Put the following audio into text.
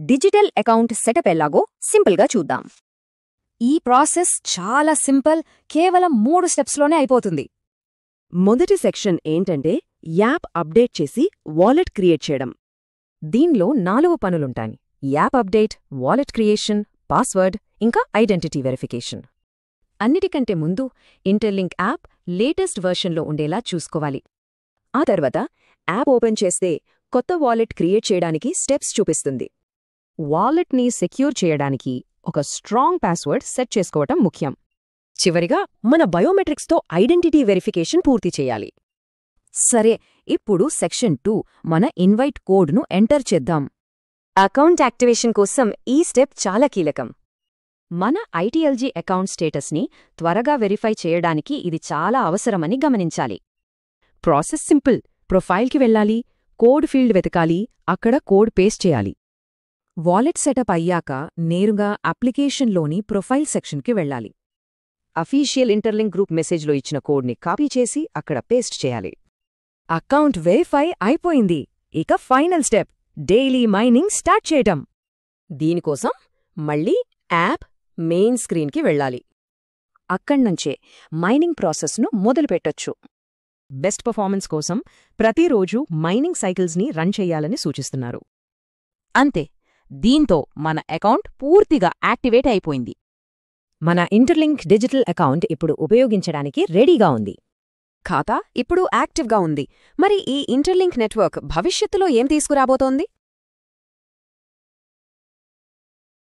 Digital account setup ఎలాగో సింపుల్గా చూద్దాం. ఈ ప్రాసెస్ చాలా సింపుల్, కేవలం 3 స్టెప్స్లోనే అయిపోతుంది. మొదటి సెక్షన్ ఏంటంటే యాప్ అప్డేట్ చేసి వాలెట్ క్రియేట్ చేయడం. దీనిలో 4 పనులుంటాయి: app update, wallet creation, password, ఇంకా ఐడెంటిటీ వెరిఫికేషన్. అన్నిటికంటే ముందు ఇంటర్లింక్ యాప్ లేటెస్ట్ వెర్షన్లో ఉండేలా చూసుకోవాలి. ఆ తర్వాత యాప్ ఓపెన్ చేస్తే కొత్త వాలెట్ క్రియేట్ చేయడానికి స్టెప్స్ చూపిస్తుంది. వాలెట్ని సెక్యూర్ చేయడానికి ఒక స్ట్రాంగ్ పాస్వర్డ్ సెట్ చేసుకోవటం ముఖ్యం. చివరిగా మన బయోమెట్రిక్స్తో ఐడెంటిటీ వెరిఫికేషన్ పూర్తి చేయాలి. సరే, ఇప్పుడు సెక్షన్ 2 మన ఇన్వైట్ కోడ్ను ఎంటర్ చేద్దాం. అకౌంట్ యాక్టివేషన్ కోసం ఈ స్టెప్ చాలా కీలకం. మన ఐటీఎల్జీ అకౌంట్ స్టేటస్ని త్వరగా వెరిఫై చేయడానికి ఇది చాలా అవసరమని గమనించాలి. Process simple. ప్రొఫైల్కి వెళ్ళాలి, కోడ్ ఫీల్డ్ వెతకాలి, అక్కడ కోడ్ పేస్ట్ చేయాలి. వాలెట్ సెటప్ అయ్యాక నేరుగా అప్లికేషన్లోని ప్రొఫైల్ సెక్షన్కి వెళ్ళాలి. అఫీషియల్ ఇంటర్లింక్ గ్రూప్ మెసేజ్లో ఇచ్చిన కోడ్ని కాపీ చేసి అక్కడ పేస్ట్ చేయాలి. అకౌంట్ వెరిఫై అయిపోయింది. ఇక final step daily mining start చేయటం. దీనికోసం మళ్ళీ యాప్ మెయిన్ స్క్రీన్కి వెళ్ళాలి. అక్కడ్నుంచే మైనింగ్ ప్రాసెస్ను మొదలుపెట్టొచ్చు. బెస్ట్ పర్ఫార్మెన్స్ కోసం ప్రతిరోజు మైనింగ్ సైకిల్స్ని రన్ చెయ్యాలని సూచిస్తున్నారు. అంతే, దీంతో మన అకౌంట్ పూర్తిగా యాక్టివేట్ అయిపోయింది. మన ఇంటర్లింక్ డిజిటల్ అకౌంట్ ఇప్పుడు ఉపయోగించడానికి రెడీగా ఉంది. ఖాతా ఇప్పుడు యాక్టివ్గా ఉంది. మరి ఈ ఇంటర్లింక్ నెట్వర్క్ భవిష్యత్తులో ఏం తీసుకురాబోతోంది?